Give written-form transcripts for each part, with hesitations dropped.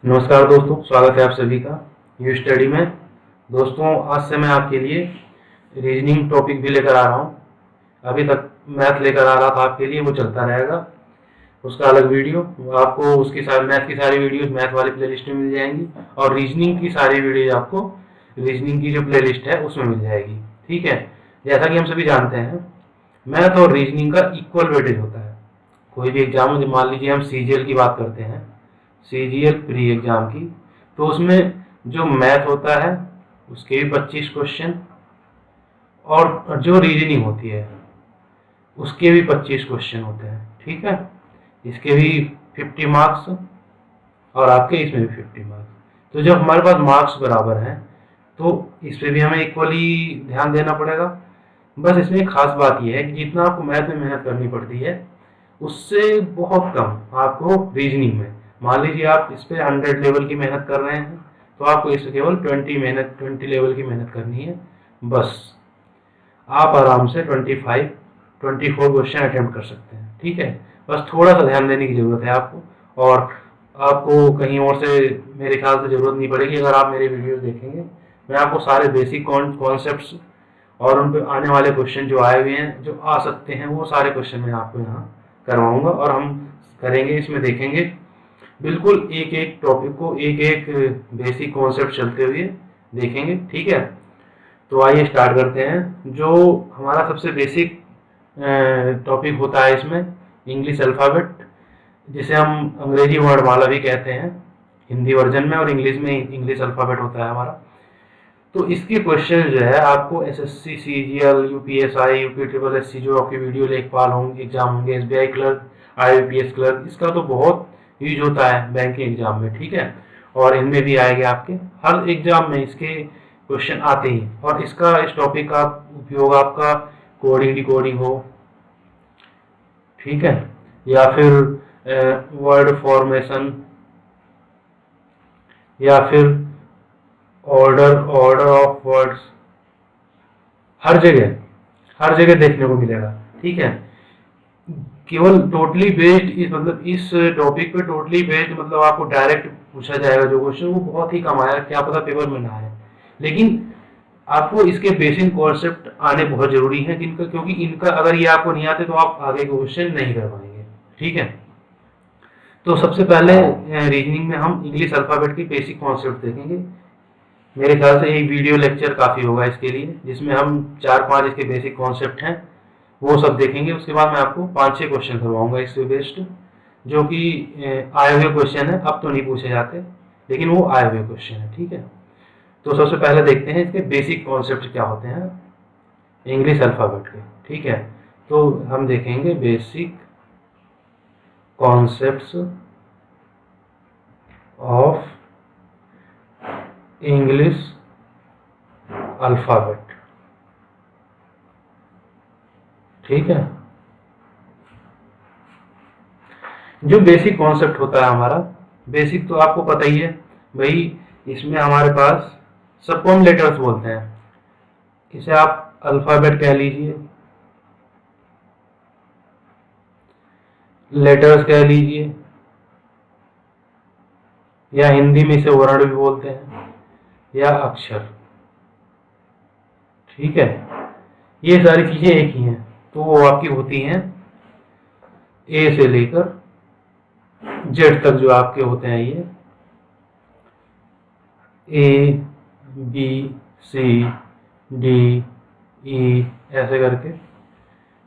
नमस्कार दोस्तों, स्वागत है आप सभी का यू स्टडी में। दोस्तों, आज से मैं आपके लिए रीजनिंग टॉपिक भी लेकर आ रहा हूँ। अभी तक मैथ लेकर आ रहा था आपके लिए, वो चलता रहेगा। उसका अलग वीडियो आपको, उसकी सारी मैथ की सारी वीडियोस मैथ वाली प्लेलिस्ट में मिल जाएंगी, और रीजनिंग की सारी वीडियोज आपको रीजनिंग की जो प्लेलिस्ट है उसमें मिल जाएगी। ठीक है। जैसा कि हम सभी जानते हैं, मैथ और रीजनिंग का इक्वल वेटेज होता है। कोई भी एग्जाम में, मान लीजिए हम सीजीएल की बात करते हैं, सीजीएल प्री एग्जाम की, तो उसमें जो मैथ होता है उसके भी 25 क्वेश्चन, और जो रीजनिंग होती है उसके भी 25 क्वेश्चन होते हैं। ठीक है। इसके भी 50 मार्क्स, और आपके इसमें भी 50 मार्क्स। तो जब हमारे पास मार्क्स बराबर हैं तो इस पे भी हमें इक्वली ध्यान देना पड़ेगा। बस इसमें एक खास बात यह है कि जितना आपको मैथ में मेहनत करनी पड़ती है, उससे बहुत कम आपको रीजनिंग में। मान लीजिए आप इस पे 100 लेवल की मेहनत कर रहे हैं, तो आपको इस पे केवल 20 लेवल की मेहनत करनी है। बस आप आराम से 24 क्वेश्चन अटेम्प्ट कर सकते हैं। ठीक है। बस थोड़ा सा ध्यान देने की जरूरत है आपको, और आपको कहीं और से मेरे ख्याल से जरूरत नहीं पड़ेगी। अगर आप मेरे वीडियोस देखेंगे, मैं आपको सारे बेसिक कॉन्सेप्ट्स और उन पे आने वाले क्वेश्चन जो आए हुए हैं, जो आ सकते हैं, वो सारे क्वेश्चन मैं आपको यहाँ करवाऊंगा, और हम करेंगे, इसमें देखेंगे बिल्कुल एक एक टॉपिक को, एक एक बेसिक कॉन्सेप्ट चलते हुए देखेंगे। ठीक है। तो आइए स्टार्ट करते हैं। जो हमारा सबसे बेसिक टॉपिक होता है इसमें, इंग्लिश अल्फ़ाबेट, जिसे हम अंग्रेजी वर्णमाला भी कहते हैं हिंदी वर्जन में, और इंग्लिश में इंग्लिश अल्फ़ाबेट होता है हमारा। तो इसके क्वेश्चन जो है आपको SSC, CGL, UPSI, UP triple SC, जो आपके वीडियो लेखपाल होंगे, एग्जाम होंगे, एसबीआई क्लर्क, आईबीपीएस क्लर्क, इसका तो बहुत यूज होता है बैंकिंग एग्जाम में। ठीक है। और इनमें भी आएंगे, आपके हर एग्जाम में इसके क्वेश्चन आते ही। और इसका, इस टॉपिक का उपयोग आपका कोडिंग डिकोडिंग हो, ठीक है, या फिर वर्ड फॉर्मेशन, या फिर ऑर्डर ऑफ वर्ड्स, हर जगह देखने को मिलेगा। ठीक है। केवल टोटली बेस्ड इस, मतलब इस टॉपिक पे टोटली बेस्ड, मतलब आपको डायरेक्ट पूछा जाएगा जो क्वेश्चन, वो बहुत ही कम आया, क्या पता पेपर में ना आए। लेकिन आपको इसके बेसिक कॉन्सेप्ट आने बहुत जरूरी है, जिनका, क्योंकि इनका अगर ये आपको नहीं आते तो आप आगे के क्वेश्चन नहीं कर पाएंगे। ठीक है। तो सबसे पहले रीजनिंग में हम इंग्लिश अल्फाबेट की बेसिक कॉन्सेप्ट देखेंगे। मेरे ख्याल से एक वीडियो लेक्चर काफ़ी होगा इसके लिए, जिसमें हम 4-5 इसके बेसिक कॉन्सेप्ट हैं वो सब देखेंगे। उसके बाद मैं आपको 5-6 क्वेश्चन करवाऊंगा इससे बेस्ड, जो कि आए हुए क्वेश्चन है, अब तो नहीं पूछे जाते, लेकिन वो आए हुए क्वेश्चन है। ठीक है। तो सबसे पहले देखते हैं इसके बेसिक कॉन्सेप्ट क्या होते हैं इंग्लिश अल्फ़ाबेट के। ठीक है। तो हम देखेंगे basic concepts of English alphabet. ठीक है। जो बेसिक कॉन्सेप्ट होता है हमारा, बेसिक तो आपको पता ही है भाई। इसमें हमारे पास, सबको हम लेटर्स बोलते हैं, इसे आप अल्फ़ाबेट कह लीजिए, लेटर्स कह लीजिए, या हिंदी में इसे वर्ण भी बोलते हैं, या अक्षर। ठीक है। ये सारी चीजें एक ही हैं, तो वो आपकी होती हैं ए से लेकर जेड तक, जो आपके होते हैं ये ए बी सी डी ई ऐसे करके,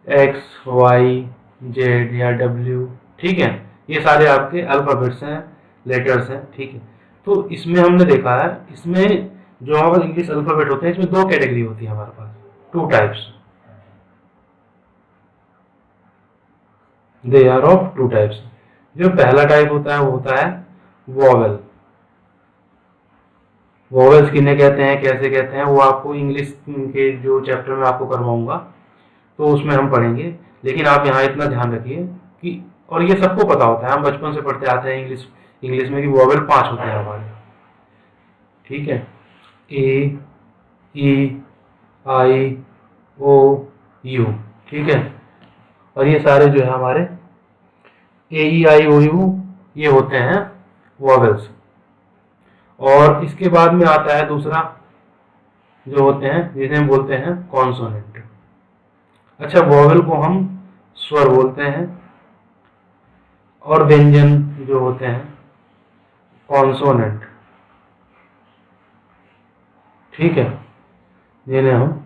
एक्स वाई जेड या डब्ल्यू। ठीक है। ये सारे आपके अल्फाबेट्स हैं, लेटर्स हैं। ठीक है। तो इसमें हमने देखा है, इसमें जो हमारे इंग्लिश अल्फाबेट होते हैं, इसमें 2 कैटेगरी होती है हमारे पास, 2 types. They are of 2 types. जो पहला टाइप होता है वो होता है वॉवेल। वॉवेल्स किन्हें कहते हैं, कैसे कहते हैं, वो आपको इंग्लिश के जो चैप्टर में आपको करवाऊंगा तो उसमें हम पढ़ेंगे। लेकिन आप यहाँ इतना ध्यान रखिए कि, और ये सबको पता होता है, हम बचपन से पढ़ते आते हैं इंग्लिश में, कि वॉवेल 5 होते हैं हमारे। ठीक है। ए, ई, आई, ओ, यू। ठीक है। और ये सारे जो है हमारे ए, ई, आई, ओ, यू, ये होते हैं वॉवेल्स। और इसके बाद में आता है दूसरा जो होते हैं जिन्हें हम बोलते हैं कॉन्सोनेंट। अच्छा, वॉवेल को हम स्वर बोलते हैं और व्यंजन जो होते हैं कॉन्सोनेंट, ठीक है, जिन्हें हम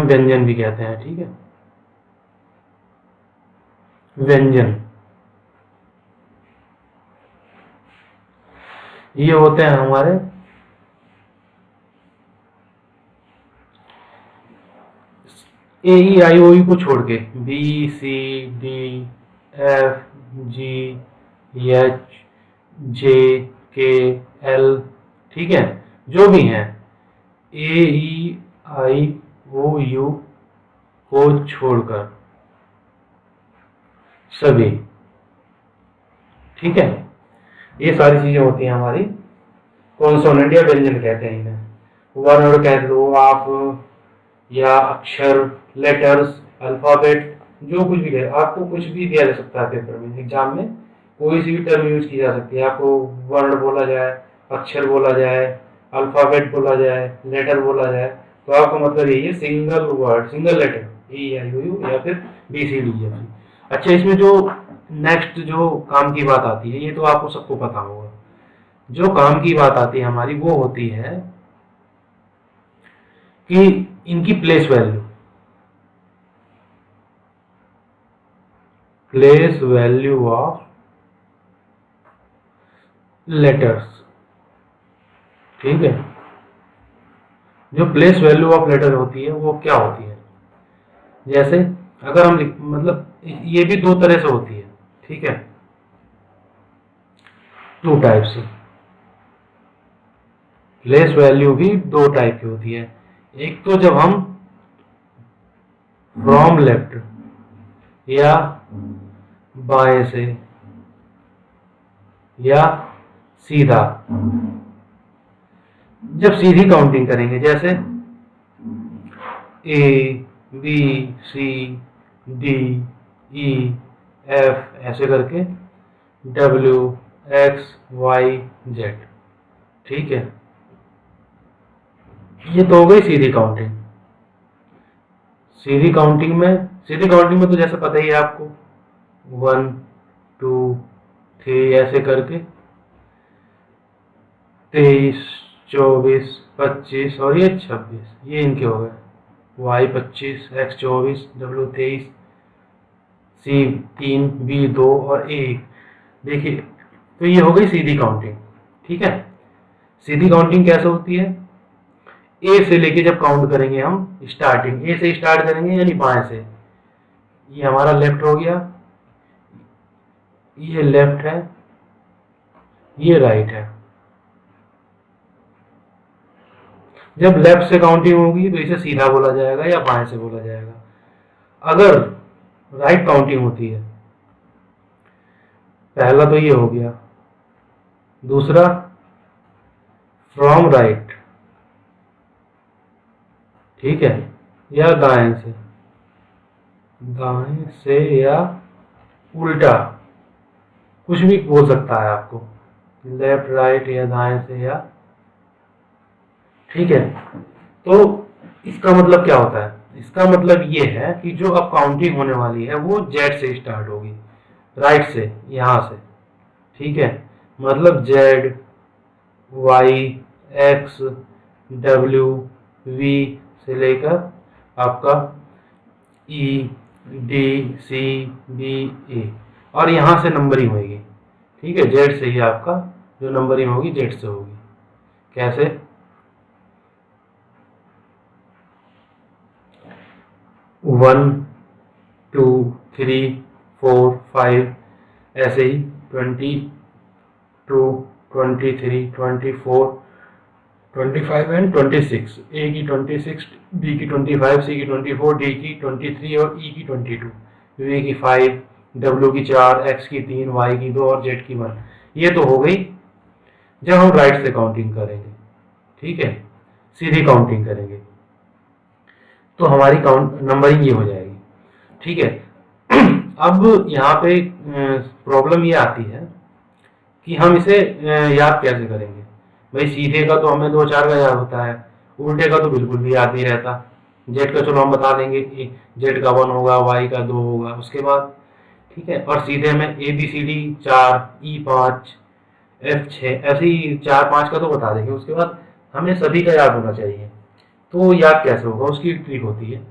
व्यंजन भी कहते हैं, ठीक है, व्यंजन ये होते हैं हमारे ए ई आई ओ यू को छोड़ के, B C D F G H J K L, ठीक है, जो भी हैं ए ई आई ओ यू को छोड़कर सभी, ठीक है, ये सारी चीजें होती हैं हमारी कॉन्सोनेंट या व्यंजन कहते हैं इन्हें। वर्ण कह लो आप, या अक्षर, लेटर्स, अल्फाबेट, जो कुछ भी कहे, आपको कुछ भी दिया जा सकता है पेपर में, एग्जाम में कोई सी भी टर्म यूज की जा सकती है। आपको वर्ण बोला जाए, अक्षर बोला जाए, अल्फाबेट बोला जाए, लेटर बोला जाए, तो आपका मतलब यही है single word, single letter, A I O U या फिर बी सी डी एफ। अच्छा, इसमें जो नेक्स्ट जो काम की बात आती है, ये तो आपको सबको पता होगा, जो काम की बात आती है हमारी वो होती है कि इनकी place value, place value of letters, ठीक है, जो प्लेस वैल्यू ऑफ लेटर होती है वो क्या होती है। जैसे अगर हम मतलब ये भी दो तरह से होती है, ठीक है, टू टाइप से, प्लेस वैल्यू भी दो टाइप की होती है। एक तो जब हम फ्रॉम लेफ्ट या बाएं से या सीधा, जब सीधी काउंटिंग करेंगे, जैसे A B C D E F ऐसे करके डब्ल्यू एक्स वाई जेड, ठीक है, ये तो हो गई सीधी काउंटिंग। सीधी काउंटिंग में तो जैसे पता ही है आपको, 1 2 3 ऐसे करके 23 24 25 और ये 26, ये इनके हो गए, वाई 25 एक्स 24 डब्ल्यू 23 सी 3 बी 2 और ए 1। देखिए, तो ये हो गई सीधी काउंटिंग, ठीक है। सीधी काउंटिंग कैसे होती है, ए से लेके जब काउंट करेंगे हम, स्टार्टिंग ए से स्टार्ट करेंगे यानी बाएं से, ये हमारा लेफ्ट हो गया, ये लेफ्ट है, ये राइट है। जब लेफ्ट से काउंटिंग होगी तो इसे सीधा बोला जाएगा या बाएं से बोला जाएगा। अगर राइट काउंटिंग होती है, पहला तो ये हो गया, दूसरा फ्रॉम राइट, ठीक है, या दाएं से या उल्टा, कुछ भी बोल सकता है आपको, लेफ्ट राइट या दाएं से या, ठीक है। तो इसका मतलब क्या होता है, इसका मतलब ये है कि जो अब काउंटिंग होने वाली है वो जेड से स्टार्ट होगी, राइट से, यहां से, ठीक है, मतलब Z Y X W V से लेकर आपका ई डी सी बी ए, और यहां से नंबरिंग होगी, ठीक है, जेड से ही आपका जो नंबरिंग होगी जेड से होगी। कैसे, 1 2 3 4 5 ऐसे ही 22 23 24 25 एंड 26, ए की 26, बी की 25, सी की 24, डी की 23 और ई की 22, वी की 5, डब्ल्यू की 4, एक्स की 3, वाई की 2 और जेड की 1। ये तो हो गई जब हम राइट से काउंटिंग करेंगे, ठीक है, सीधी काउंटिंग करेंगे तो हमारी काउंट नंबरिंग ये हो जाएगी, ठीक है। अब यहाँ पे प्रॉब्लम ये आती है कि हम इसे याद कैसे करेंगे। भाई सीधे का तो हमें 2 4 का याद होता है, उल्टे का तो बिल्कुल भी याद नहीं रहता। जेड का चलो हम बता देंगे कि जेड का 1 होगा, वाई का 2 होगा, उसके बाद ठीक है। और सीधे में A B C D 4, E 5, F 6, ऐसे ही 4 5 का तो बता देंगे। उसके बाद हमें सभी का याद होना चाहिए। तो याद कैसे होगा, उसकी ट्रिक होती है।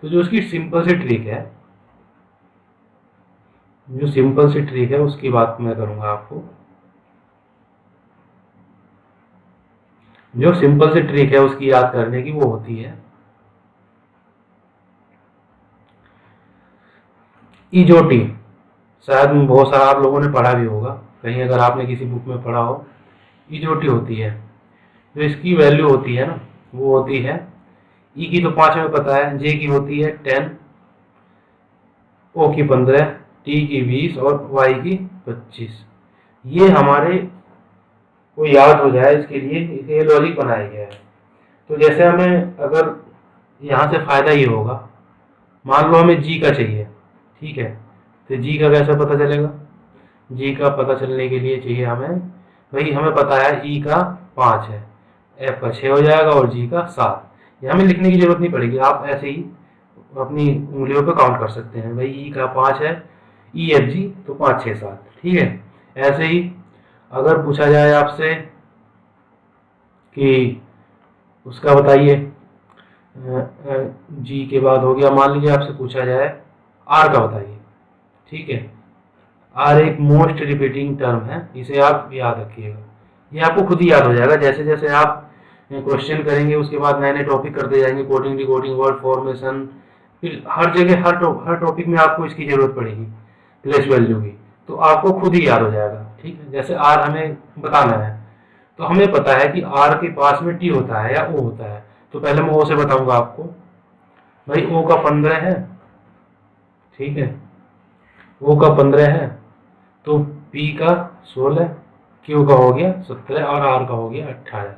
तो जो उसकी सिंपल सी ट्रिक है, जो सिंपल सी ट्रिक है उसकी बात मैं करूंगा आपको। जो सिंपल सी ट्रिक है उसकी याद करने की, वो होती है इजोटी। शायद बहुत सारा आप लोगों ने पढ़ा भी होगा कहीं, अगर आपने किसी बुक में पढ़ा हो। इजोटी होती है, जो इसकी वैल्यू होती है ना, वो होती है ई की तो 5 में पता है, जे की होती है 10, ओ की 15, टी की 20 और वाई की 25। ये हमारे को याद हो जाए इसके लिए इसे लॉजिक बनाया गया है। तो जैसे हमें अगर यहाँ से फायदा ये होगा, मान लो हमें जी का चाहिए, ठीक है। तो जी का कैसे पता चलेगा, जी का पता चलने के लिए चाहिए हमें, भाई हमें पता है ई का 5 है, एफ का 6 हो जाएगा और जी का 7। ये हमें लिखने की जरूरत नहीं पड़ेगी, आप ऐसे ही अपनी उंगलियों पे काउंट कर सकते हैं। भाई ई का 5 है, ई एफ जी तो 5 6 7, ठीक है। ऐसे ही अगर पूछा जाए आपसे कि उसका बताइए, जी के बाद हो गया, मान लीजिए आपसे पूछा जाए आर का बताइए, ठीक है। आर एक मोस्ट रिपीटिंग टर्म है, इसे आप याद रखिएगा। ये आपको खुद ही याद हो जाएगा, जैसे जैसे आप क्वेश्चन करेंगे उसके बाद नए नए टॉपिक करते जाएंगे, कोडिंग डिकोडिंग वर्ड फॉर्मेशन, फिर हर जगह हर टॉपिक में आपको इसकी जरूरत पड़ेगी, प्लेस वैल्यू की। तो आपको खुद ही याद हो जाएगा, ठीक है। जैसे आर हमें बताना है, तो हमें पता है कि आर के पास में टी होता है या ओ होता है। तो पहले मैं ओ से बताऊंगा आपको। भाई ओ का 15 है, ठीक है, ओ का 15 है, तो पी का 16, क्यू का हो गया 17 और आर का हो गया 18।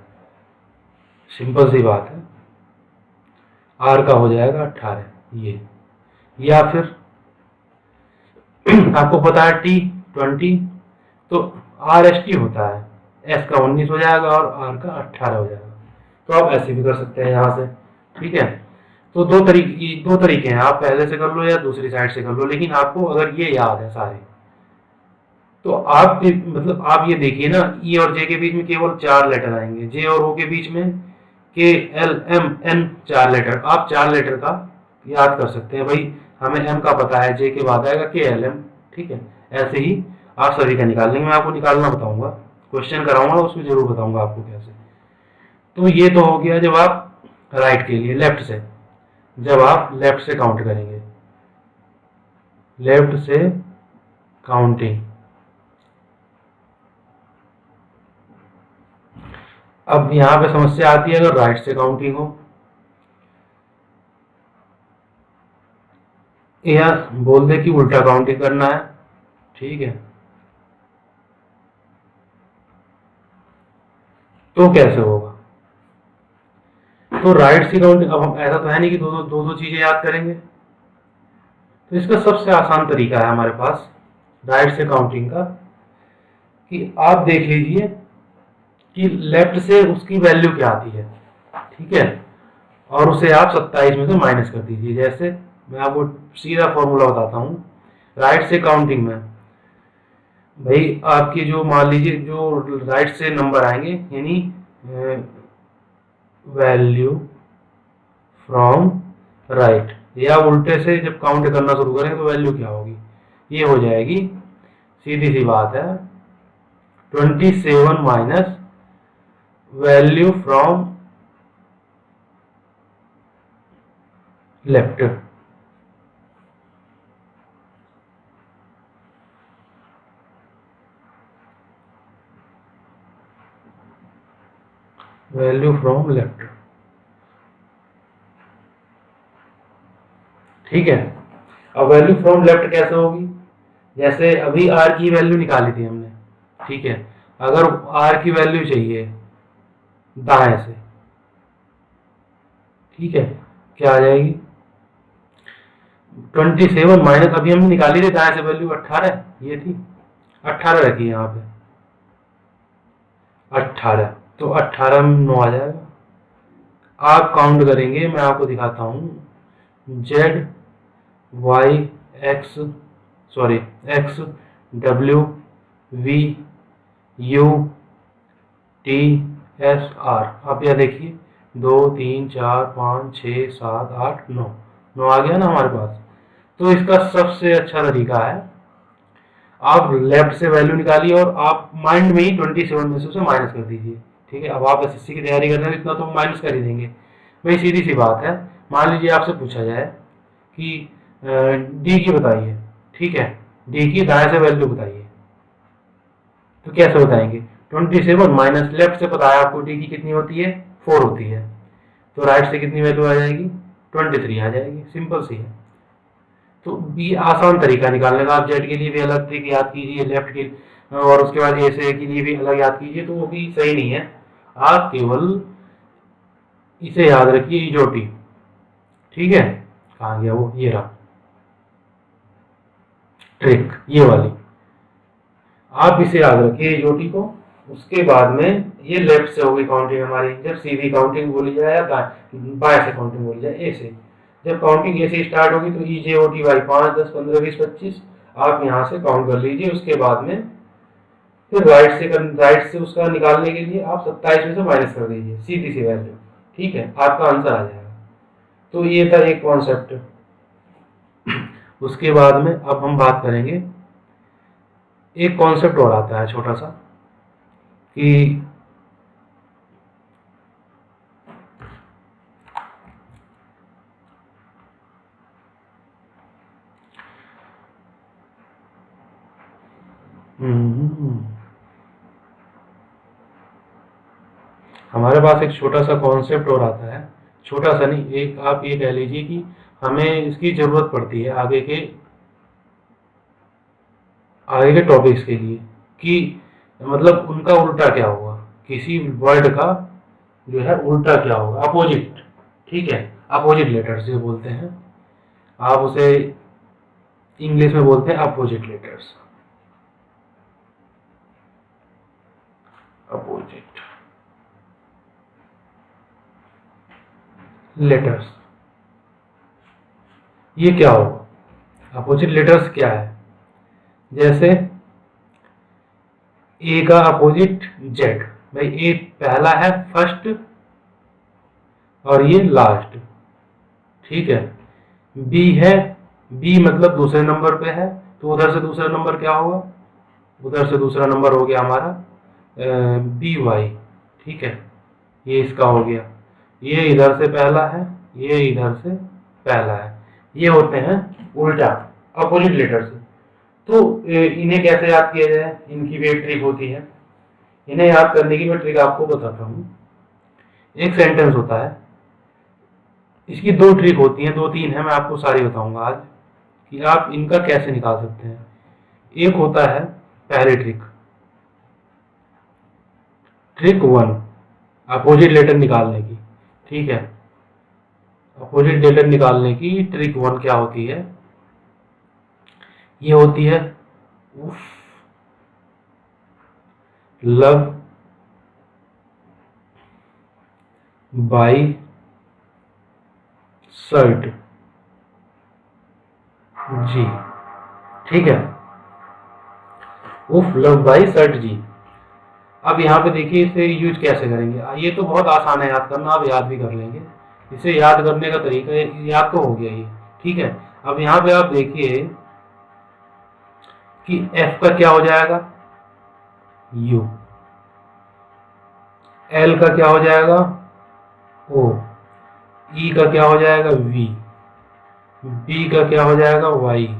सिंपल सी बात है, आर का हो जाएगा 18 ये। या फिर आपको पता है टी 20, तो आर एस टी होता है, एस का 19 हो जाएगा और आर का 18 हो जाएगा। तो आप ऐसे भी कर सकते हैं यहाँ से, ठीक है। तो दो तरीके हैं, आप पहले से कर लो या दूसरी साइड से कर लो, लेकिन आपको अगर ये याद है सारे, तो आप मतलब आप ये देखिए ना, ई और जे के बीच में केवल 4 लेटर आएंगे, जे और ओ के बीच में के एल एम एन 4 लेटर, आप 4 लेटर का याद कर सकते हैं। भाई हमें एम का पता है, जे के बाद आएगा के एल एम, ठीक है। ऐसे ही आप सभी का निकाल लेंगे, मैं आपको निकालना बताऊंगा, क्वेश्चन कराऊंगा उसमें जरूर बताऊंगा आपको कैसे। तो ये तो हो गया जब आप राइट के लिए, लेफ्ट से, जब आप लेफ्ट से काउंट करेंगे, लेफ्ट से काउंटिंग। अब यहाँ पे समस्या आती है अगर राइट से काउंटिंग हो, या बोल दे कि उल्टा काउंटिंग करना है, ठीक है, तो कैसे होगा। तो राइट से काउंटिंग, अब हम ऐसा तो है नहीं कि दो दो चीजें याद करेंगे। तो इसका सबसे आसान तरीका है हमारे पास राइट से काउंटिंग का, कि आप देख लीजिए कि लेफ्ट से उसकी वैल्यू क्या आती है, ठीक है, और उसे आप 27 में से माइनस कर दीजिए। जैसे मैं आपको सीधा फॉर्मूला बताता हूँ राइट से काउंटिंग में। भाई आपके जो मान लीजिए जो राइट से नंबर आएंगे, यानी वैल्यू फ्रॉम राइट, या उल्टे से जब काउंट करना शुरू करेंगे तो वैल्यू क्या होगी, ये हो जाएगी, सीधी सी बात है, 27 minus value from left. Value from left, ठीक है। अब वैल्यू फ्रॉम लेफ्ट कैसे होगी, जैसे अभी आर की वैल्यू निकाली थी हमने, ठीक है। अगर आर की वैल्यू चाहिए दाएं से, ठीक है, क्या आ जाएगी, 27 माइनस, अभी हमने निकाली थी दाएं से वैल्यू 18, ये थी 18 रखी यहाँ पे, 18, तो 18 में 9 आ जाएगा। आप काउंट करेंगे, मैं आपको दिखाता हूँ। Z Y X, sorry X W V U T S R. आप यह देखिए 2 3 4 5 6 7 8 9, 9 आ गया ना हमारे पास। तो इसका सबसे अच्छा तरीका है, आप लेफ्ट से वैल्यू निकालिए और आप माइंड में ही 27 में से उसे माइनस कर दीजिए। ठीक है, अब आप एसएससी की तैयारी कर रहे हैं, इतना तो माइनस कर ही देंगे। भाई सीधी सी बात है, मान लीजिए आपसे पूछा जाए कि डी की बताइए, ठीक है, डी की दाएं से वैल्यू बताइए, तो कैसे बताएंगे? 27 माइनस लेफ्ट से पता है आपको डी की कितनी होती है, 4 होती है, तो राइट से कितनी वैल्यू आ जाएगी, 23 आ जाएगी। सिंपल सी है। तो ये आसान तरीका निकालने का। आप जेड के लिए भी अलग ट्रिक याद कीजिए, लेफ्ट के और उसके बाद ए से के लिए भी अलग याद कीजिए, तो वो भी सही नहीं है। आप केवल इसे याद रखिए, ईजोटी। ठीक है, कहाँ गया वो, ये रहा ट्रिक, ये वाली। आप इसे याद रखिए ईजोटी को। उसके बाद में ये लेफ्ट से होगी काउंटिंग हमारी, जब सीधी काउंटिंग बोली जाए या बाएं से काउंटिंग बोली जाए, ए से। जब काउंटिंग ए से स्टार्ट होगी तो ई जे ओ टी वाई 5 10 15 20 25 आप यहाँ से काउंट कर लीजिए। उसके बाद में फिर राइट से उसका निकालने के लिए आप 27 में से माइनस कर दीजिए, सीधी सी वैल्यू। ठीक है, आपका आंसर आ जाएगा। तो ये था एक कॉन्सेप्ट। उसके बाद में अब हम बात करेंगे, एक कॉन्सेप्ट और आता है छोटा सा कि हमारे पास एक छोटा सा कॉन्सेप्ट और आता है, छोटा सा नहीं, एक आप ये कह लीजिए कि हमें इसकी जरूरत पड़ती है आगे के टॉपिक्स के लिए, कि मतलब उनका उल्टा क्या होगा, किसी वर्ड का जो है उल्टा क्या होगा, अपोजिट। ठीक है, अपोजिट लेटर्स जो बोलते हैं, आप उसे इंग्लिश में बोलते हैं अपोजिट लेटर्स, अपोजिट लेटर्स। ये क्या होगा, अपोजिट लेटर्स क्या है? जैसे ए का अपोजिट जेड, भाई ए पहला है, फर्स्ट, और ये लास्ट। ठीक है, बी है, बी मतलब दूसरे नंबर पे है, तो उधर से दूसरा नंबर क्या होगा, उधर से दूसरा नंबर हो गया हमारा बी वाई। ठीक है, ये इसका हो गया, ये इधर से पहला है, ये इधर से पहला है। ये होते हैं उल्टा, अपोजिट लेटर्स। तो इन्हें कैसे याद किया जाए, इनकी भी एक ट्रिक होती है। इन्हें याद करने की मैं ट्रिक आपको बताता हूँ। एक सेंटेंस होता है, इसकी 2 ट्रिक होती हैं, 2 3 है, मैं आपको सारी बताऊंगा आज कि आप इनका कैसे निकाल सकते हैं। एक होता है पहली ट्रिक, ट्रिक 1, अपोजिट लेटर निकालने की। ठीक है, अपोजिट लेटर निकालने की ट्रिक 1 क्या होती है, ये होती है उफ, लव बाई शर्ट जी। ठीक है, उफ लव बाई शर्ट जी। अब यहाँ पे देखिए इसे यूज कैसे करेंगे, ये तो बहुत आसान है याद करना, आप याद भी कर लेंगे। इसे याद करने का तरीका याद तो हो गया ये। ठीक है, अब यहाँ पे आप देखिए कि एफ का क्या हो जाएगा, यू, एल का क्या हो जाएगा, ओ, ई का क्या हो जाएगा, वी, बी का क्या हो जाएगा, वाई,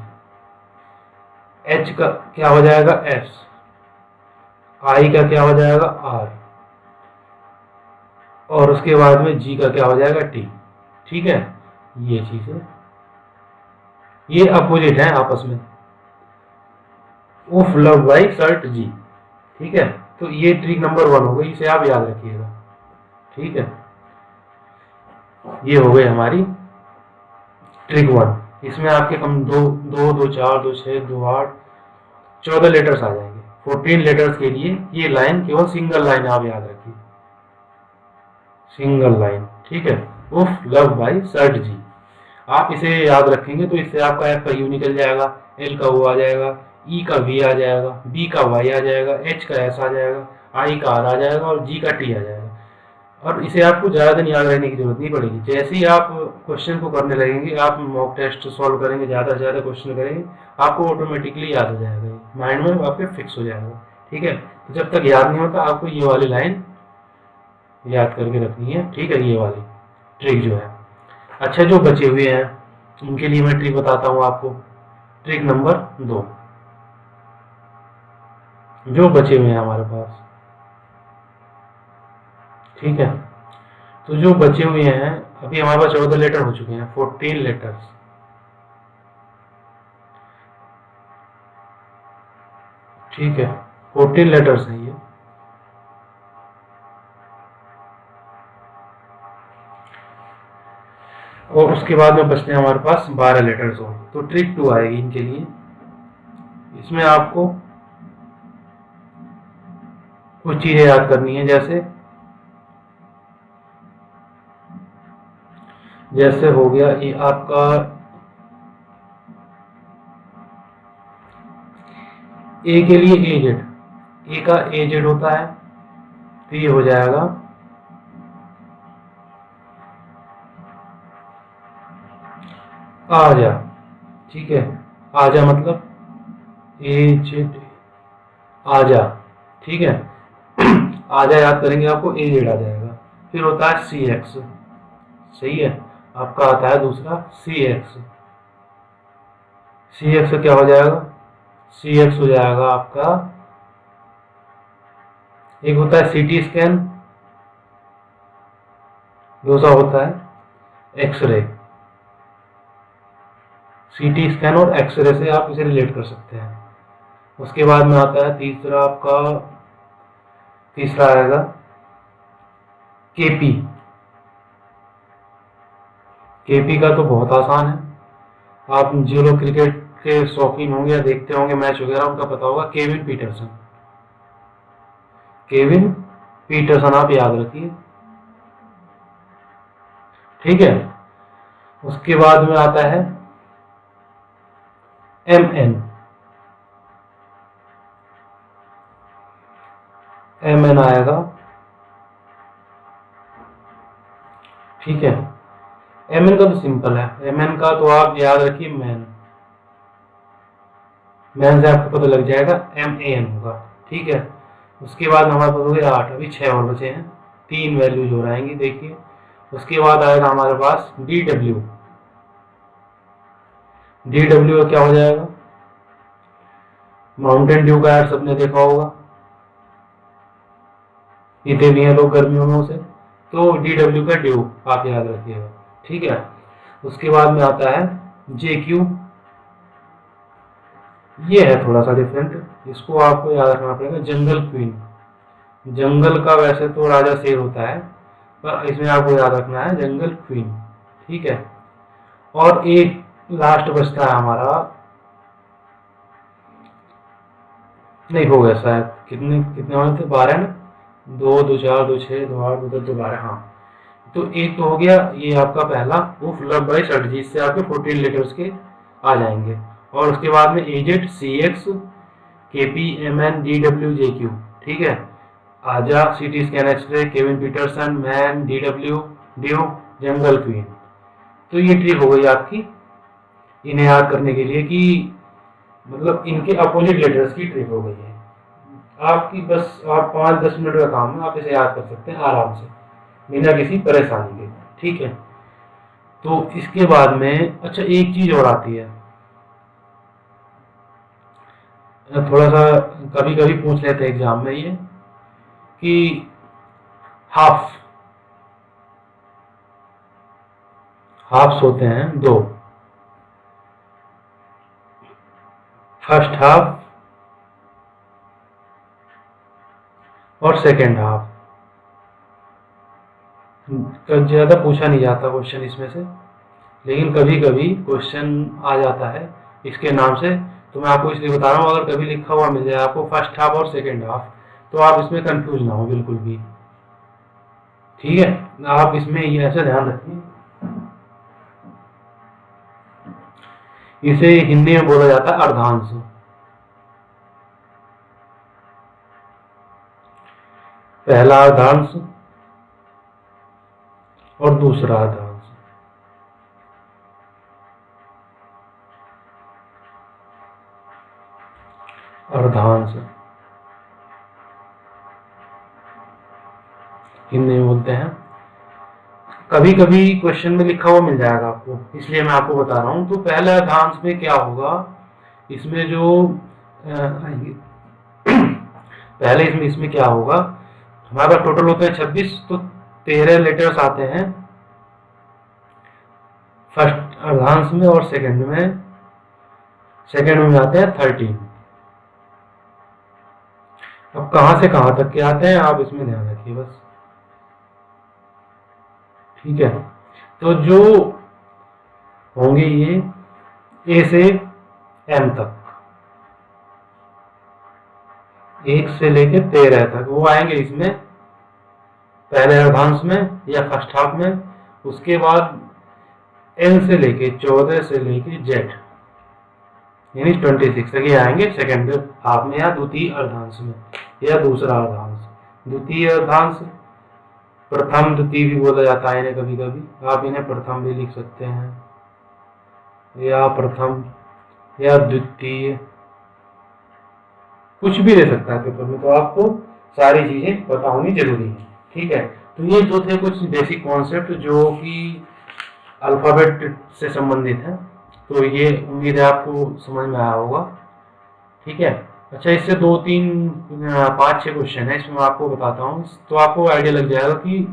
एच का क्या हो जाएगा, एस, आई का क्या हो जाएगा, आर, और उसके बाद में जी का क्या हो जाएगा, टी। ठीक है, ये चीज है, ये अपोजिट है आपस में, उफ लव बाई शर्ट जी। ठीक है, तो ये ट्रिक नंबर 1 हो गई, इसे आप याद रखिएगा। ठीक है, ये हो गई हमारी ट्रिक 1। इसमें आपके कम 2 2 2 4 2 6 2 8 14 लेटर्स आ जाएंगे। 14 लेटर्स के लिए ये लाइन केवल सिंगल लाइन आप याद रखिए, सिंगल लाइन, ठीक है। उफ लव बाई सर्ट जी, आप इसे याद रखेंगे तो इससे आपका एफ का यू निकल जाएगा, एल का ओ आ जाएगा, ई का वी आ जाएगा, बी का वाई आ जाएगा, एच का एस आ जाएगा, आई का आर आ जाएगा और जी का टी आ जाएगा। और इसे आपको ज़्यादा दिन याद रहने की जरूरत नहीं पड़ेगी। जैसे ही आप क्वेश्चन को करने लगेंगे, आप मॉक टेस्ट सॉल्व करेंगे, ज़्यादा से ज़्यादा क्वेश्चन करेंगे, आपको ऑटोमेटिकली याद हो जाएगा, माइंड में आपके फिक्स हो जाएगा, ठीक है। तो जब तक याद नहीं होता आपको ये वाली लाइन याद करके रखनी है, ठीक है, ये वाली ट्रिक जो है। अच्छा, जो बचे हुए हैं उनके लिए मैं ट्रिक बताता हूँ आपको। ट्रिक नंबर 2, जो बचे हुए हैं हमारे पास, ठीक है। तो जो बचे हुए हैं, अभी हमारे पास 14 लेटर हो चुके हैं, 14 लेटर्स, ठीक है, 14 लेटर्स हैं ये। और उसके बाद में बचते हैं हमारे पास 12 लेटर्स और। तो ट्रिक 2 आएगी इनके लिए। इसमें आपको कुछ चीजें याद करनी है, जैसे हो गया ये आपका ए के लिए एजेड, ए का एजेड होता है, तो ये हो जाएगा आजा, ठीक है। आजा मतलब एजेड, आजा, ठीक है। आजा याद करेंगे आपको एजेड आ जाएगा। फिर होता है सी एक्स, सही है, आपका आता है दूसरा सी एक्स। सी एक्स क्या हो जाएगा, सी एक्स हो जाएगा आपका, एक होता है सीटी स्कैन, दूसरा होता है एक्सरे। सीटी स्कैन और एक्सरे से आप इसे रिलेट कर सकते हैं। उसके बाद में आता है तीसरा आपका, तीसरा आएगा केपी। केपी का तो बहुत आसान है, आप जो लोग क्रिकेट के शौकीन होंगे या देखते होंगे मैच वगैरह, उनका पता होगा, केविन पीटरसन। केविन पीटरसन आप याद रखिए, ठीक है। उसके बाद में आता है एम एन, एम एन आएगा, ठीक है। एम एन का तो सिंपल है, एम एन का तो आप याद रखिए मैन, मैन से आपको पता लग जाएगा एम ए एन होगा, ठीक है। उसके बाद हमारे पास हो गया 8, अभी 6 और बचे हैं, 3 वैल्यूज हो आएंगी, देखिए। उसके बाद आएगा हमारे पास डी डब्ल्यू, डी डब्ल्यू का क्या हो जाएगा, माउंटेन ड्यू का यार सबने देखा होगा, पीते भी हैं लोग गर्मियों में उसे, तो डी डब्ल्यू का ड्यू आप याद रखिएगा, ठीक है। उसके बाद में आता है जे क्यू, ये है थोड़ा सा डिफरेंट, इसको आपको याद रखना पड़ेगा, जंगल क्वीन। जंगल का वैसे तो राजा शेर होता है, पर इसमें आपको याद रखना है जंगल क्वीन, ठीक है। और एक लास्ट बचता है हमारा, नहीं हो गया शायद, कितने कितने वाले थे, 12 ना, 2 2 4 2 6 2 8 2 10 2 12, हाँ। तो एक तो हो गया ये आपका पहला, उफ लव बाई सर्ट जी, इससे आपके 14 लेटर्स के आ जाएंगे। और उसके बाद में A Z, C X, K P, M N, D W, J Q, ठीक है। आजा, CT scan, X ray, Kevin Pietersen, man, D W, due, jungle queen. तो ये ट्रिक हो गई आपकी इन्हें याद करने के लिए, कि मतलब इनके अपोजिट लेटर्स की ट्रिक हो गई है आपकी। बस आप 5-10 मिनट का काम है, आप इसे याद कर सकते हैं आराम से बिना किसी परेशानी के, ठीक है। तो इसके बाद में अच्छा एक चीज और आती है, थोड़ा सा कभी कभी पूछ लेते हैं एग्जाम में ये, कि हाफ, हाफ्स होते हैं 2, फर्स्ट हाफ और सेकेंड हाफ। ज्यादा पूछा नहीं जाता क्वेश्चन इसमें से, लेकिन कभी कभी क्वेश्चन आ जाता है इसके नाम से, तो मैं आपको इसलिए बता रहा हूँ, अगर कभी लिखा हुआ मिल जाए आपको फर्स्ट हाफ और सेकेंड हाफ, तो आप इसमें कंफ्यूज ना हो बिल्कुल भी, ठीक है। आप इसमें ये ऐसा ध्यान रखिए, इसे हिंदी में बोला जाता है अर्धांश। पहला अर्धांश और दूसरा अर्धांश। अर्धांश हिंदी में बोलते हैं। कभी कभी क्वेश्चन में लिखा हुआ मिल जाएगा आपको, इसलिए मैं आपको बता रहा हूं। तो पहले अर्धांश में क्या होगा, इसमें जो पहले इसमें क्या होगा, हमारा टोटल होता है 26, तो 13 लेटर्स आते हैं फर्स्ट अर्धांश में, और सेकंड में आते हैं 13। अब कहां से कहां तक के आते हैं आप इसमें ध्यान रखिए बस, ठीक है। तो जो होंगे ये ए से एम तक, 1 से लेके 13 तक वो आएंगे इसमें पहले अर्धांश में या फर्स्ट हाफ में। उसके बाद एन से लेके 14 से लेके जेड यानी 26 तक ये आएंगे सेकेंड हाफ में या द्वितीय अर्धांश में या दूसरा अर्धांश। द्वितीय अर्धांश प्रथम द्वितीय भी बोला जाता है इन्हें, कभी कभी आप इन्हें प्रथम भी लिख सकते हैं या प्रथम या द्वितीय, कुछ भी ले सकता है पेपर में। तो आपको सारी चीजें पता होनी जरूरी है, ठीक है। तो ये जो थे कुछ बेसिक कॉन्सेप्ट जो कि अल्फाबेट से संबंधित है, तो ये उम्मीद है आपको समझ में आया होगा, ठीक है। अच्छा, इससे 5-6 क्वेश्चन है, इसमें मैं आपको बताता हूँ, तो आपको आइडिया लग जाएगा कि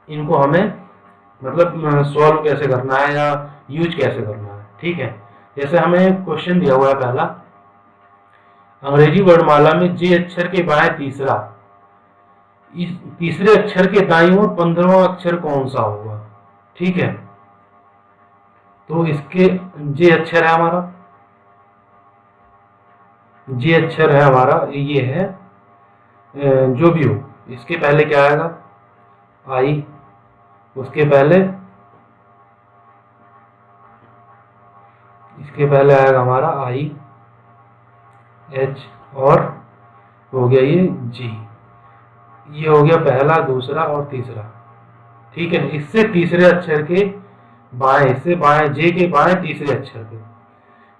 इनको हमें मतलब सॉल्व कैसे करना है या यूज कैसे करना है, ठीक है। जैसे हमें क्वेश्चन दिया हुआ है पहला, अंग्रेजी वर्णमाला में जे अक्षर के बाएं तीसरा, इस तीसरे अक्षर के दाईं ओर 15वां अक्षर कौन सा होगा, ठीक है। तो इसके जे अक्षर है हमारा, जे अक्षर है हमारा, ये है जो भी हो, इसके पहले क्या आएगा आई, उसके पहले आएगा हमारा आई एच, और हो गया ये जी, ये हो गया पहला, दूसरा और तीसरा, ठीक है। इससे तीसरे अक्षर के बाएं, इससे बाएं जे के बाएं तीसरे अक्षर पे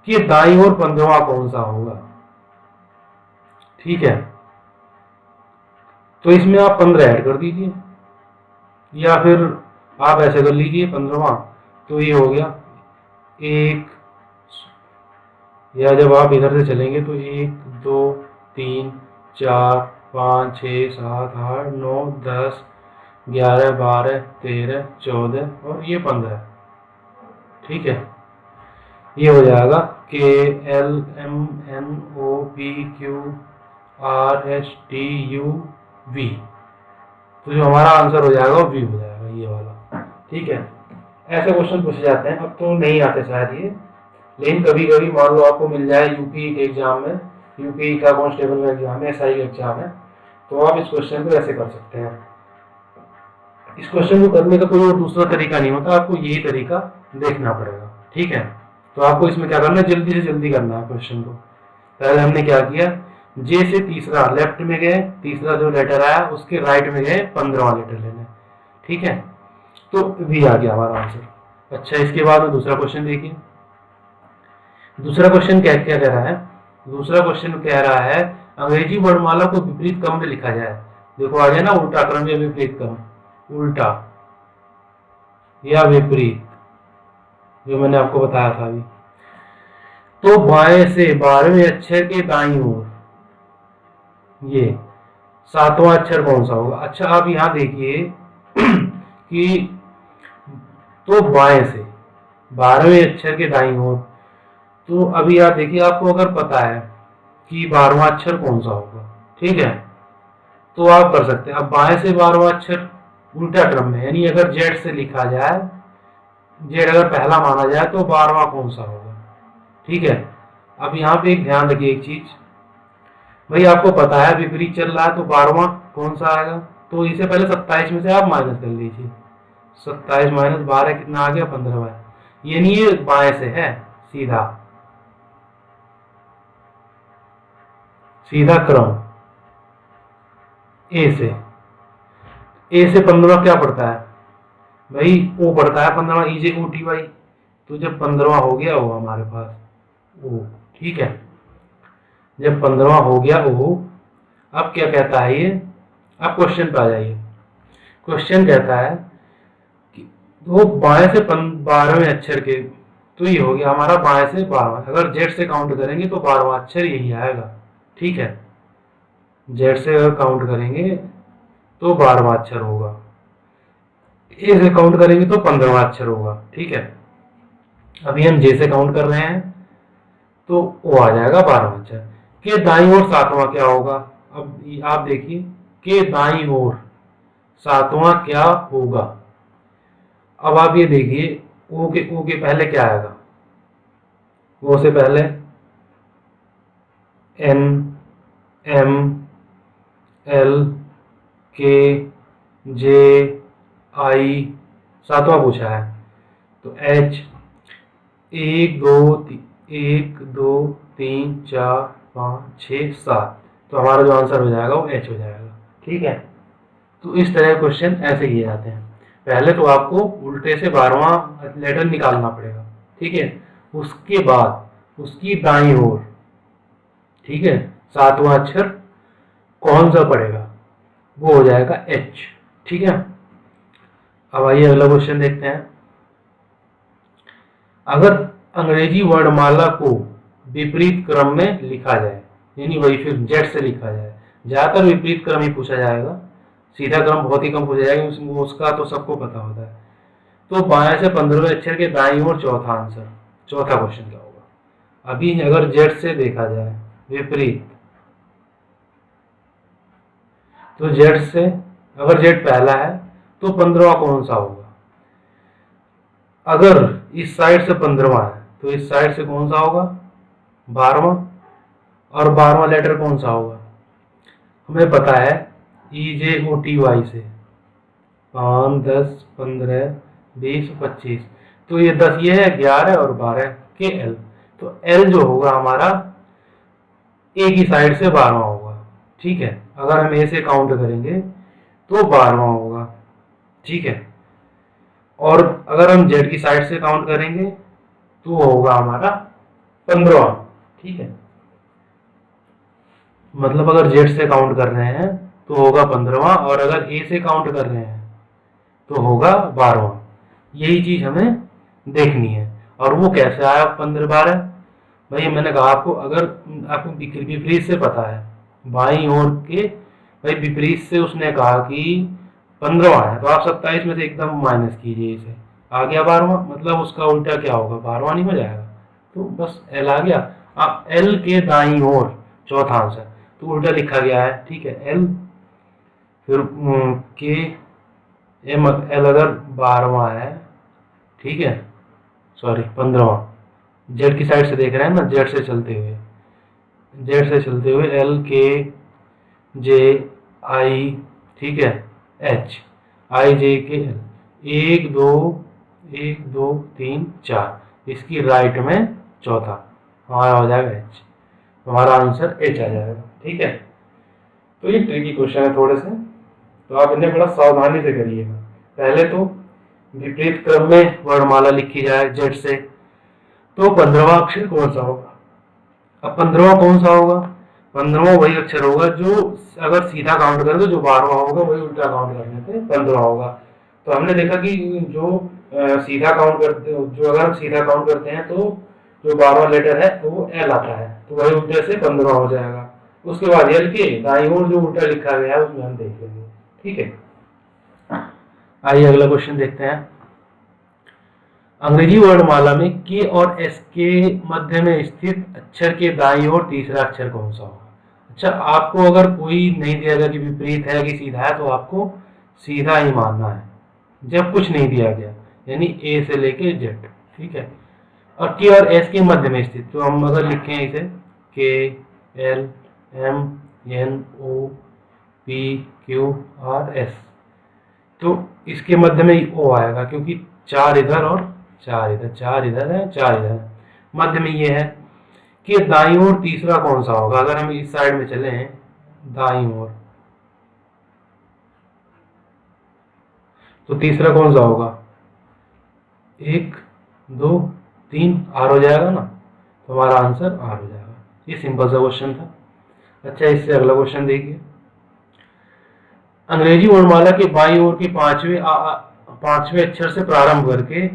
कि दाईं ओर 15वां कौन सा होगा, ठीक है। तो इसमें आप 15 ऐड कर दीजिए या फिर आप ऐसे कर लीजिए 15वां, तो ये हो गया 1, या जब आप इधर से चलेंगे तो 1 2 3 4 5 6 7 8 9 10 11 12 13 14 और ये 15, ठीक है। ये हो जाएगा K L M N O P Q R S T U V, तो जो हमारा आंसर हो जाएगा वो वी हो जाएगा, ये वाला, ठीक है। ऐसे क्वेश्चन पूछे जाते हैं, अब तो नहीं आते शायद ये, लेकिन कभी कभी मान लो आपको मिल जाए यूपी के एग्जाम में, यूपी का कांस्टेबल का एग्जाम है, एसआई का एग्जाम है, तो आप इस क्वेश्चन को ऐसे कर सकते हैं। इस क्वेश्चन को करने का कोई और दूसरा तरीका नहीं होता, आपको यही तरीका देखना पड़ेगा, ठीक है। तो आपको इसमें क्या करना है, जल्दी से जल्दी करना है क्वेश्चन को। पहले हमने क्या किया, जे से तीसरा लेफ्ट में गए, तीसरा जो लेटर आया उसके राइट में गए 15वां लेटर लेने, ठीक है। तो वी आ गया हमारा आंसर। अच्छा, इसके बाद में दूसरा क्वेश्चन देखिए। दूसरा क्वेश्चन क्या क्या कह रहा है, दूसरा क्वेश्चन कह रहा है अंग्रेजी वर्णमाला को विपरीत क्रम में लिखा जाए। देखो आ गया ना, उल्टा क्रम या विपरीत क्रम, उल्टा या विपरीत, जो मैंने आपको बताया था अभी। तो बाएं से 12वें अक्षर के दाईं ओर ये 7वां अक्षर कौन सा होगा। अच्छा, आप यहां देखिए कि तो बाएं से 12वें अक्षर के दाईं ओर, तो अभी आप देखिए, आपको अगर पता है कि 12वां अक्षर कौन सा होगा, ठीक है, तो आप कर सकते हैं। अब बाएं से 12वां अक्षर उल्टा क्रम में, यानी अगर जेड से लिखा जाए, जेड अगर पहला माना जाए तो 12वां कौन सा होगा, ठीक है। अब यहाँ पे एक ध्यान रखिए एक चीज, भाई आपको पता है विपरीत चल रहा है तो 12वां कौन सा आएगा, तो इसे पहले 27 में से आप माइनस कर लीजिए। 27 माइनस 12 कितना आ गया, 15 है। ये नहीं ये बाएं से है, सीधा सीधा क्रम ए से 15 क्या पड़ता है भाई, ओ पड़ता है 15, ई जे ओ टी वाई। तो जब 15 हो गया वो हमारे पास ओ, ठीक है, जब 15 हो गया ओ, अब क्या कहता है ये, अब क्वेश्चन पे आ जाइए। क्वेश्चन कहता है कि वो बाएं से 12वें अक्षर के, तो ये हो गया हमारा बाएं से 12वां, अगर जेड से काउंट करेंगे तो 12वां अक्षर यही आएगा, ठीक है। जेड से अगर काउंट करेंगे तो 12वां अक्षर होगा, ए से काउंट करेंगे तो 15वां अक्षर होगा, ठीक है। अभी हम जे से काउंट कर रहे हैं तो वो आ जाएगा 12वां अक्षर। के दाईं ओर 7वां क्या होगा, अब आप देखिए के दाईं ओर 7वां क्या होगा। अब आप ये देखिए ओ के पहले क्या आएगा, ओ से पहले N M L K J आई, 7वां पूछा है तो एच, 1 2 3 4 5 6 7, तो हमारा जो आंसर हो जाएगा वो एच हो जाएगा, ठीक है। तो इस तरह के क्वेश्चन ऐसे किए जाते हैं। पहले तो आपको उल्टे से 12वां लेटर निकालना पड़ेगा, ठीक है। उसके बाद उसकी दाईं ओर, ठीक है, 7वां अक्षर कौन सा पड़ेगा, वो हो जाएगा एच, ठीक है। अब आइए अगला क्वेश्चन देखते हैं। अगर अंग्रेजी वर्णमाला को विपरीत क्रम में लिखा जाए, यानी वही फिर जेड से लिखा जाए, ज्यादातर विपरीत क्रम ही पूछा जाएगा, सीधा क्रम बहुत ही कम पूछा जाएगा, उसका तो सबको पता होता है। तो बाएं से 15वें अक्षर के दाईं ओर चौथा आंसर, चौथा क्वेश्चन क्या होगा। अभी अगर जेड से देखा जाए विपरीत, तो जेड से अगर जेड पहला है तो 15वां कौन सा होगा। अगर इस साइड से 15वां है तो इस साइड से कौन सा होगा, 12वां, और 12वां लेटर कौन सा होगा, हमें पता है ई जे ओ टी वाई से 5 10 15 20 25, तो ये 10 ये है, 11 और 12 के एल, तो एल जो होगा हमारा ए की साइड से 12वां होगा, ठीक है। अगर हम ए से काउंट करेंगे तो 12वां होगा, ठीक है। और अगर हम जेड की साइड से काउंट करेंगे तो होगा हमारा 15वां, ठीक है। मतलब अगर जेड से काउंट कर रहे हैं तो होगा 15वां, और अगर ए से काउंट कर रहे हैं तो होगा 12वां। यही चीज हमें देखनी है। और वो कैसे आया 15 12, भाई मैंने कहा आपको, अगर आपको विपरीत से पता है बाईं ओर के, भाई विपरीत से उसने कहा कि 15वां है, तो आप 27 में से एकदम माइनस कीजिए, इसे आ गया 12वां, मतलब उसका उल्टा क्या होगा, 12वां नहीं हो जाएगा, तो बस एल आ गया। अब एल के दाईं ओर चौथा आंसर, तो उल्टा लिखा गया है, ठीक है। एल फिर के एम एल अगर 12वां है, ठीक है, सॉरी 15वां, जेड की साइड से देख रहे हैं ना, जेड से चलते हुए एल के जे आई, ठीक है, H, I J K L, 1 2 इसकी राइट में चौथा हमारा हो जाएगा एच, हमारा आंसर एच आ जाएगा, ठीक है। तो ये ट्रिकी क्वेश्चन है थोड़े से, तो आप इन्हें बड़ा सावधानी से करिएगा। पहले तो विपरीत क्रम में वर्णमाला लिखी जाए जेड से, तो 15वां अक्षर कौन सा होगा। अब 15वां कौन सा होगा, 15वां वही अक्षर होगा जो अगर सीधा काउंट करें तो जो 12वां होगा वही उल्टा काउंट करने से 15वां होगा। तो हमने देखा कि जो सीधा काउंट करते, जो अगर हम सीधा काउंट करते हैं तो जो 12वां लेटर है तो वो एल आता है, तो वही उल्टे से 15वां हो जाएगा। उसके बाद एल के दाईं ओर जो उल्टा लिखा गया है उसमें हम देख लेंगे, ठीक है। आइए अगला क्वेश्चन देखते हैं। अंग्रेजी वर्णमाला में के और एस के मध्य में स्थित अक्षर के दाईं ओर तीसरा अक्षर कौन सा होगा। अच्छा, आपको अगर कोई नहीं दिया गया कि विपरीत है कि सीधा है, तो आपको सीधा ही मानना है जब कुछ नहीं दिया गया, यानी ए से लेके जेड, ठीक है। और के और एस के मध्य में स्थित, तो हम अगर लिखें इसे K L M N O P Q R S, तो इसके मध्य में ओ आएगा, क्योंकि चार इधर और चार इधर, चार इधर है चार इधर है, मध्य में ये है। कि दाईं ओर तीसरा कौन सा होगा, अगर हम इस साइड में चले दाईं ओर, तो तीसरा कौन सा होगा, एक दो तीन, आर हो जाएगा ना, तो हमारा आंसर आर हो जाएगा। ये सिंपल सा क्वेश्चन था। अच्छा, इससे अगला क्वेश्चन देखिए। अंग्रेजी वर्णमाला के बाईं ओर के पांचवें अक्षर से प्रारंभ करके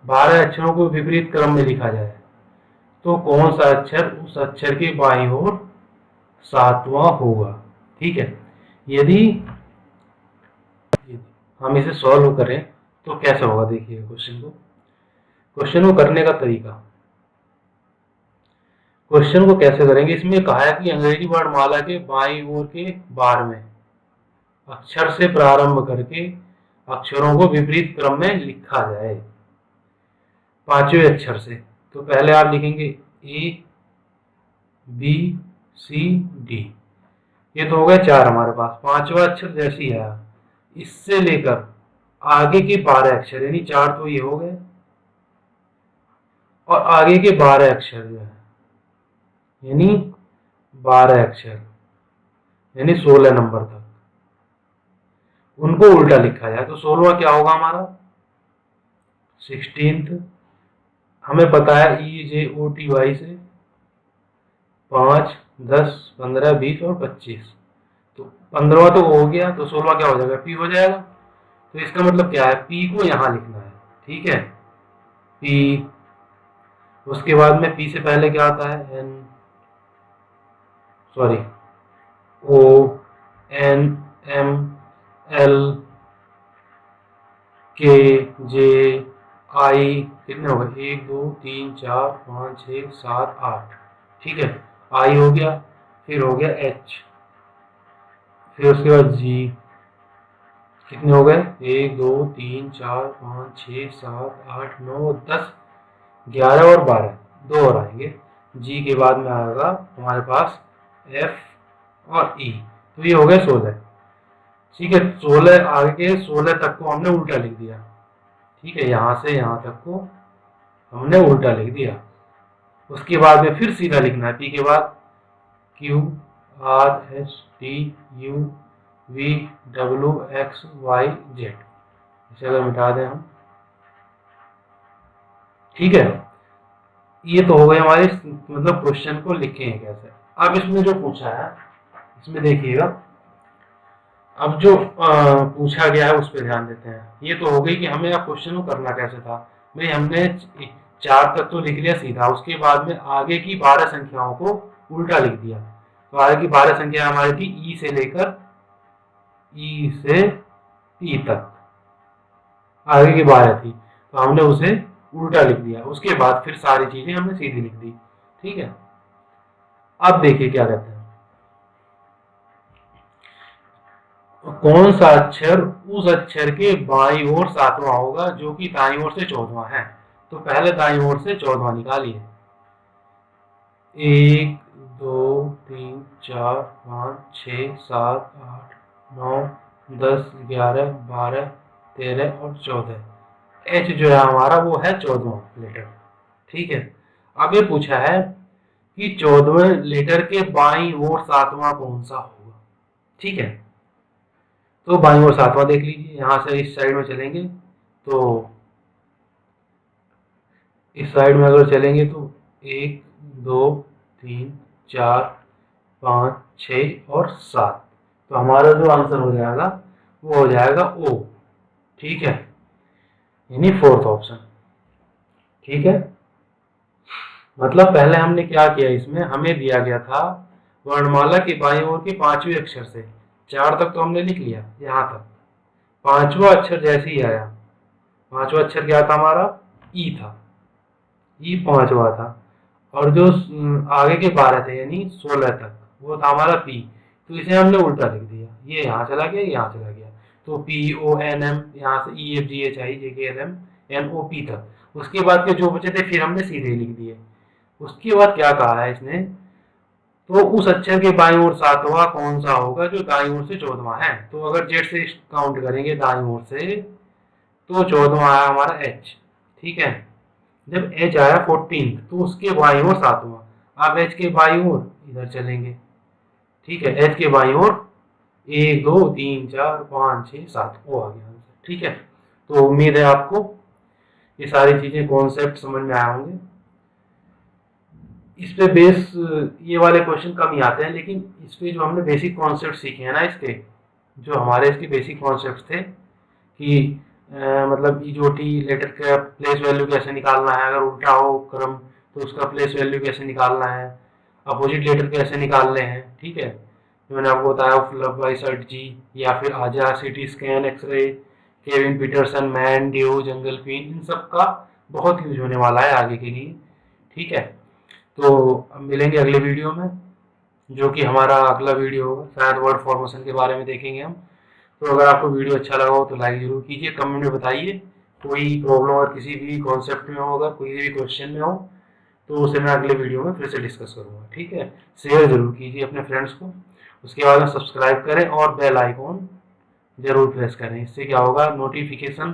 12 अक्षरों को विपरीत क्रम में लिखा जाए, तो कौन सा अक्षर उस अक्षर के बाईं ओर सातवां होगा। ठीक है, यदि हम इसे सॉल्व करें तो कैसे होगा, देखिए क्वेश्चन को करने का तरीका। क्वेश्चन को कैसे करेंगे, इसमें कहा है कि अंग्रेजी वर्णमाला के बाईं ओर के 12वें अक्षर से प्रारंभ करके अक्षरों को विपरीत क्रम में लिखा जाए पांचवें अक्षर से। तो पहले आप लिखेंगे ए बी सी डी, ये तो हो गए चार हमारे पास। पांचवा अक्षर जैसे ही आया, इससे लेकर आगे के 12 अक्षर, यानी चार तो ये हो गए, और आगे के 12 अक्षर जो है, यानी 12 अक्षर, यानी 16 नंबर तक, उनको उल्टा लिखा जाए। तो 16वां क्या होगा हमारा, 16th। हमें पता है EJOTY से 5 10 15 20 और 25, तो 15वां तो हो गया, तो 16वां क्या हो जाएगा, पी हो जाएगा। तो इसका मतलब क्या है, पी को यहां लिखना है। ठीक है, पी, उसके बाद में पी से पहले क्या आता है, N, sorry, O N M L K J आई, कितने हो गए, 1 2 3 4 5 6 7 8। ठीक है, आई हो गया, फिर हो गया एच, फिर उसके बाद जी, कितने हो गए, 1 2 3 4 5 6 7 8 9 10 11 और 12, दो और आएंगे। जी के बाद में आएगा हमारे पास एफ और ई, तो ये हो गए 16। ठीक है, 16 आगे 16 तक को हमने उल्टा लिख दिया। ठीक है, यहां से यहां तक को हमने उल्टा लिख दिया। उसके बाद में फिर सीधा लिखना है, पी के बाद Q R S T U V W X Y Z, इसे अगर मिटा दें हम। ठीक है, ये तो हो गए हमारे, मतलब क्वेश्चन को लिखेंगे कैसे। अब इसमें जो पूछा है, इसमें देखिएगा, अब जो पूछा गया है उस पर ध्यान देते हैं। ये तो हो गई कि हमें अब क्वेश्चन को करना कैसे था। भाई हमने 4 तक तो लिख लिया सीधा, उसके बाद में आगे की 12 संख्याओं को उल्टा लिख दिया। तो आगे की 12 संख्या हमारी थी ई से लेकर ई से पी तक, आगे की 12 थी, तो हमने उसे उल्टा लिख दिया। उसके बाद फिर सारी चीजें हमने सीधी लिख दी। ठीक है, अब देखिए क्या कहते हैं, कौन सा अक्षर उस अक्षर के बाईं ओर 7वां होगा जो कि दाईं ओर से 14वां है। तो पहले दाईं ओर से 14वां निकालिए, 1 2 3 4 5 6 7 8 9 10 11 12 13 और 14। एच जो है हमारा वो है 14वां लेटर। ठीक है, अब ये पूछा है कि 14वें लेटर के बाईं ओर 7वां कौन सा होगा। ठीक है, तो बाईं ओर 7वां देख लीजिए, यहां से इस साइड में चलेंगे, तो इस साइड में अगर चलेंगे तो 1 2 3 4 5 6 और 7, तो हमारा जो आंसर हो जाएगा वो हो जाएगा ओ। ठीक है, यानी 4th ऑप्शन। ठीक है, मतलब पहले हमने क्या किया, इसमें हमें दिया गया था वर्णमाला के बाईं ओर के 5वें अक्षर से 4 तक तो हमने लिख लिया, यहां तक 5वां अक्षर जैसे ही आया, 5वां अक्षर क्या था हमारा, ई था, ई 5वां था, और जो आगे के 12 थे यानी 16 तक वो था हमारा पी, तो इसे हमने उल्टा लिख दिया, ये यहाँ चला गया, यहाँ चला गया, तो पी ओ एन एम, यहाँ से E F G H I J K L M N O P तक, उसके बाद के जो बचे थे फिर हमने सीधे लिख दिए। उसके बाद क्या कहा है इसने, तो उस अक्षर के बाईं ओर सातवां कौन सा होगा जो दाईं ओर से 14वां है। तो अगर जेड से काउंट करेंगे दाईं ओर से तो 14वां आया हमारा एच, ठीक है। जब एच आया 14 तो उसके बाईं ओर 7वां। अब एच के बाईं ओर इधर चलेंगे, ठीक है। एच के बाईं ओर 1 2 3 4 5 6 7 वो आ गया आंसर, ठीक है। तो उम्मीद है आपको ये सारी चीजें कॉन्सेप्ट समझ में आए होंगे। इस पे बेस ये वाले क्वेश्चन कम ही आते हैं, लेकिन इस पे जो हमने बेसिक कॉन्सेप्ट सीखे हैं ना, इसके जो हमारे इसके बेसिक कॉन्सेप्ट थे कि मतलब इजोटी लेटर का प्लेस वैल्यू कैसे निकालना है, अगर उल्टा हो क्रम तो उसका प्लेस वैल्यू कैसे निकालना है, अपोजिट लेटर कैसे निकालने हैं, ठीक है। जो मैंने आपको बताया फ्लब बाई सर्ट जी, या फिर आजा, city scan, X ray, Kevin Pietersen, man, due, jungle queen, इन सब का बहुत यूज होने वाला है आगे के लिए, ठीक है। तो अब मिलेंगे अगले वीडियो में, जो कि हमारा अगला वीडियो होगा, शायद वर्ड फॉर्मेशन के बारे में देखेंगे हम। तो अगर आपको वीडियो अच्छा लगा हो तो लाइक जरूर कीजिए, कमेंट में बताइए कोई प्रॉब्लम और किसी भी कॉन्सेप्ट में हो, अगर कोई भी क्वेश्चन में हो तो उसे मैं अगले वीडियो में फिर से डिस्कस करूँगा, ठीक है। शेयर जरूर कीजिए अपने फ्रेंड्स को, उसके बाद में सब्सक्राइब करें और बेल आइकॉन जरूर प्रेस करें। इससे क्या होगा, नोटिफिकेशन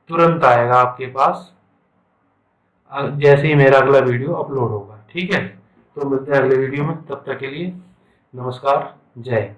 तुरंत आएगा आपके पास जैसे ही मेरा अगला वीडियो अपलोड होगा, ठीक है। तो मिलते हैं अगले वीडियो में, तब तक के लिए नमस्कार, जय हिंद।